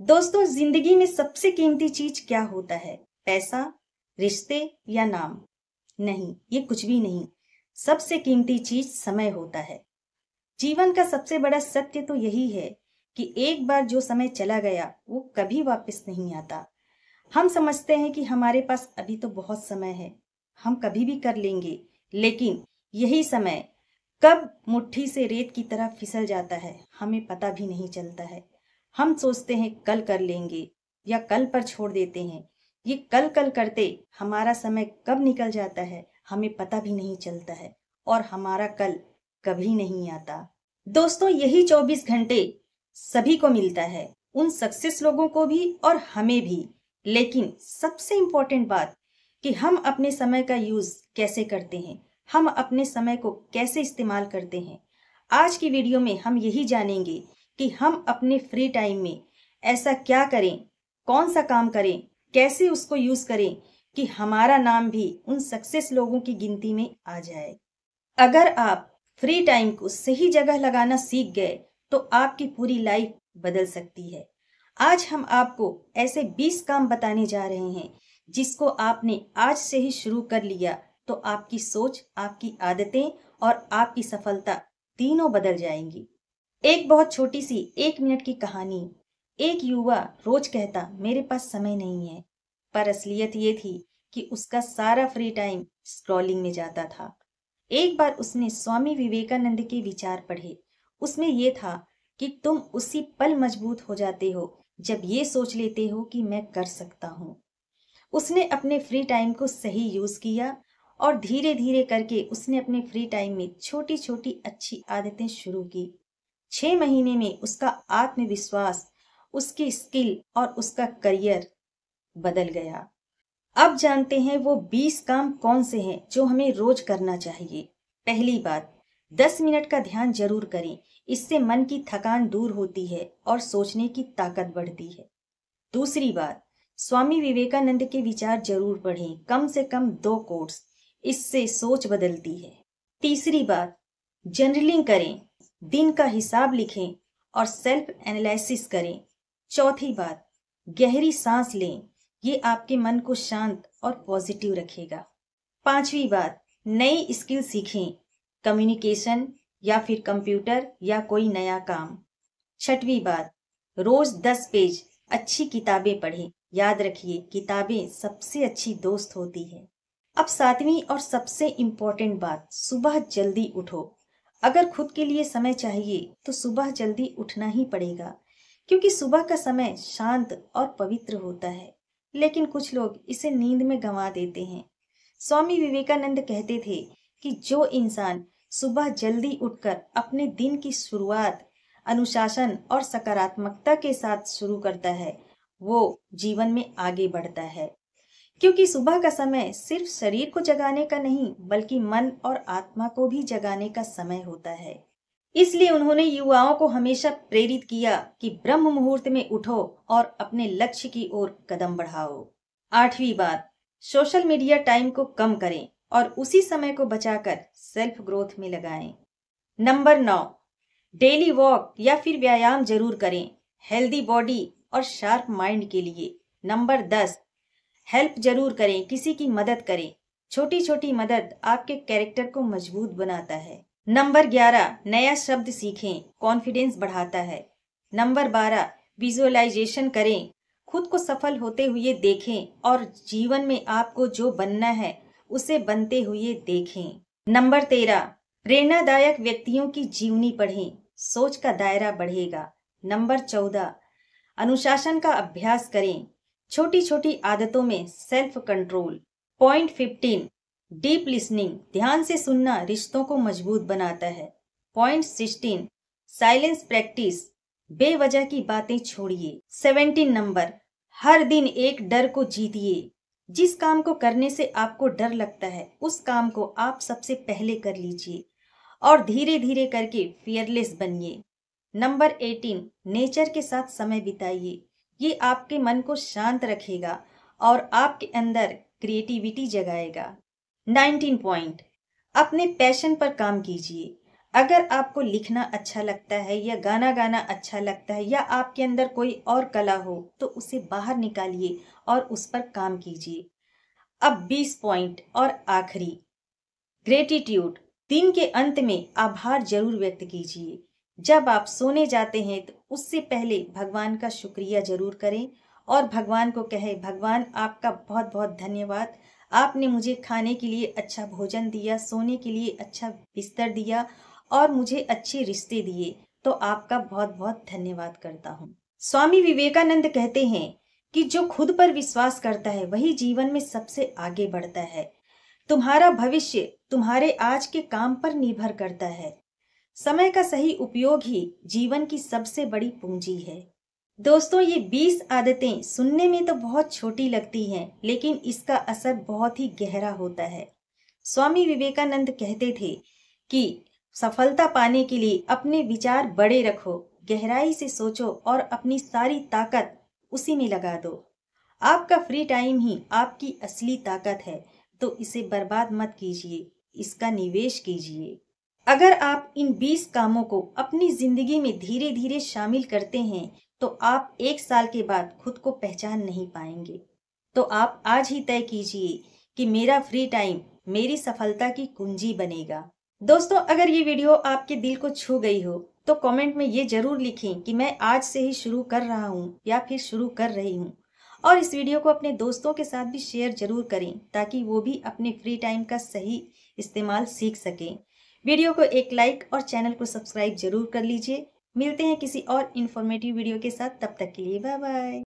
दोस्तों, जिंदगी में सबसे कीमती चीज क्या होता है? पैसा, रिश्ते या नाम? नहीं, ये कुछ भी नहीं। सबसे कीमती चीज समय होता है। जीवन का सबसे बड़ा सत्य तो यही है कि एक बार जो समय चला गया वो कभी वापस नहीं आता। हम समझते हैं कि हमारे पास अभी तो बहुत समय है, हम कभी भी कर लेंगे, लेकिन यही समय कब मुट्ठी से रेत की तरह फिसल जाता है हमें पता भी नहीं चलता है। हम सोचते हैं कल कर लेंगे या कल पर छोड़ देते हैं। ये कल कल करते हमारा समय कब निकल जाता है हमें पता भी नहीं चलता है, और हमारा कल कभी नहीं आता। दोस्तों, यही 24 घंटे सभी को मिलता है, उन सक्सेस लोगों को भी और हमें भी। लेकिन सबसे इम्पोर्टेंट बात कि हम अपने समय का यूज कैसे करते हैं, हम अपने समय को कैसे इस्तेमाल करते हैं। आज की वीडियो में हम यही जानेंगे कि हम अपने फ्री टाइम में ऐसा क्या करें, कौन सा काम करें, कैसे उसको यूज करें कि हमारा नाम भी उन सक्सेस लोगों की गिनती में आ जाए। अगर आप फ्री टाइम को सही जगह लगाना सीख गए तो आपकी पूरी लाइफ बदल सकती है। आज हम आपको ऐसे 20 काम बताने जा रहे हैं जिसको आपने आज से ही शुरू कर लिया तो आपकी सोच, आपकी आदतें और आपकी सफलता तीनों बदल जाएंगी। एक बहुत छोटी सी 1 मिनट की कहानी। एक युवा रोज कहता मेरे पास समय नहीं है, पर असलियत ये थी कि उसका सारा फ्री टाइम स्क्रॉलिंग में जाता था। एक बार उसने स्वामी विवेकानंद के विचार पढ़े। उसमें यह था कि तुम उसी पल मजबूत हो जाते हो जब ये सोच लेते हो कि मैं कर सकता हूँ। उसने अपने फ्री टाइम को सही यूज किया और धीरे धीरे करके उसने अपने फ्री टाइम में छोटी छोटी अच्छी आदतें शुरू की। 6 महीने में उसका आत्मविश्वास, उसकी स्किल और उसका करियर बदल गया। अब जानते हैं वो 20 काम कौन से हैं जो हमें रोज करना चाहिए। पहली बात, 10 मिनट का ध्यान जरूर करें। इससे मन की थकान दूर होती है और सोचने की ताकत बढ़ती है। दूसरी बात, स्वामी विवेकानंद के विचार जरूर पढ़ें, कम से कम 2 कोट्स, इससे सोच बदलती है। तीसरी बात, जर्नलिंग करें, दिन का हिसाब लिखें और सेल्फ एनालिसिस करें। चौथी बात, गहरी सांस लें, ये आपके मन को शांत और पॉजिटिव रखेगा। पांचवी बात, नई स्किल सीखें, कम्युनिकेशन या फिर कंप्यूटर या कोई नया काम। छठवीं बात, रोज 10 पेज अच्छी किताबें पढ़ें। याद रखिए, किताबें सबसे अच्छी दोस्त होती है। अब सातवीं और सबसे इम्पोर्टेंट बात, सुबह जल्दी उठो। अगर खुद के लिए समय चाहिए तो सुबह जल्दी उठना ही पड़ेगा, क्योंकि सुबह का समय शांत और पवित्र होता है। लेकिन कुछ लोग इसे नींद में गंवा देते हैं। स्वामी विवेकानंद कहते थे कि जो इंसान सुबह जल्दी उठकर अपने दिन की शुरुआत अनुशासन और सकारात्मकता के साथ शुरू करता है, वो जीवन में आगे बढ़ता है। क्योंकि सुबह का समय सिर्फ शरीर को जगाने का नहीं, बल्कि मन और आत्मा को भी जगाने का समय होता है। इसलिए उन्होंने युवाओं को हमेशा प्रेरित किया कि ब्रह्म मुहूर्त में उठो और अपने लक्ष्य की ओर कदम बढ़ाओ। आठवीं बात, सोशल मीडिया टाइम को कम करें और उसी समय को बचाकर सेल्फ ग्रोथ में लगाएं। नंबर 9, डेली वॉक या फिर व्यायाम जरूर करें, हेल्दी बॉडी और शार्प माइंड के लिए। नंबर 10, हेल्प जरूर करें, किसी की मदद करें। छोटी छोटी मदद आपके कैरेक्टर को मजबूत बनाता है। नंबर 11, नया शब्द सीखें, कॉन्फिडेंस बढ़ाता है। नंबर 12, विजुअलाइजेशन करें, खुद को सफल होते हुए देखें और जीवन में आपको जो बनना है उसे बनते हुए देखें। नंबर 13, प्रेरणादायक व्यक्तियों की जीवनी पढ़ें, सोच का दायरा बढ़ेगा। नंबर 14, अनुशासन का अभ्यास करें, छोटी छोटी आदतों में self control. Point 15, deep listening, ध्यान से सुनना रिश्तों को मजबूत बनाता है। पॉइंट 16, साइलेंस प्रैक्टिस, बेवजह की बातें छोड़िए। 17 नंबर, हर दिन एक डर को जीतिए। जिस काम को करने से आपको डर लगता है उस काम को आप सबसे पहले कर लीजिए और धीरे धीरे करके फियरलेस बनिए। नंबर 18, नेचर के साथ समय बिताइए, ये आपके मन को शांत रखेगा और आपके अंदर क्रिएटिविटी जगाएगा। 19 पॉइंट, अपने पैशन पर काम कीजिए। अगर आपको लिखना अच्छा लगता है या गाना गाना अच्छा लगता है या आपके अंदर कोई और कला हो तो उसे बाहर निकालिए और उस पर काम कीजिए। अब 20 पॉइंट और आखिरी, ग्रेटिट्यूड। दिन के अंत में आभार जरूर व्यक्त कीजिए। जब आप सोने जाते हैं तो उससे पहले भगवान का शुक्रिया जरूर करें और भगवान को कहे, भगवान आपका बहुत बहुत धन्यवाद, आपने मुझे खाने के लिए अच्छा भोजन दिया, सोने के लिए अच्छा बिस्तर दिया और मुझे अच्छे रिश्ते दिए, तो आपका बहुत बहुत धन्यवाद करता हूँ। स्वामी विवेकानंद कहते हैं कि जो खुद पर विश्वास करता है वही जीवन में सबसे आगे बढ़ता है। तुम्हारा भविष्य तुम्हारे आज के काम पर निर्भर करता है। समय का सही उपयोग ही जीवन की सबसे बड़ी पूंजी है। दोस्तों, ये 20 आदतें सुनने में तो बहुत छोटी लगती हैं, लेकिन इसका असर बहुत ही गहरा होता है। स्वामी विवेकानंद कहते थे कि सफलता पाने के लिए अपने विचार बड़े रखो, गहराई से सोचो और अपनी सारी ताकत उसी में लगा दो। आपका फ्री टाइम ही आपकी असली ताकत है, तो इसे बर्बाद मत कीजिए, इसका निवेश कीजिए। अगर आप इन 20 कामों को अपनी जिंदगी में धीरे धीरे शामिल करते हैं तो आप 1 साल के बाद खुद को पहचान नहीं पाएंगे। तो आप आज ही तय कीजिए कि मेरा फ्री टाइम मेरी सफलता की कुंजी बनेगा। दोस्तों, अगर ये वीडियो आपके दिल को छू गई हो तो कमेंट में ये जरूर लिखें कि मैं आज से ही शुरू कर रहा हूँ या फिर शुरू कर रही हूँ। और इस वीडियो को अपने दोस्तों के साथ भी शेयर जरूर करें ताकि वो भी अपने फ्री टाइम का सही इस्तेमाल सीख सकें। वीडियो को एक लाइक और चैनल को सब्सक्राइब जरूर कर लीजिए। मिलते हैं किसी और इन्फॉर्मेटिव वीडियो के साथ, तब तक के लिए बाय बाय।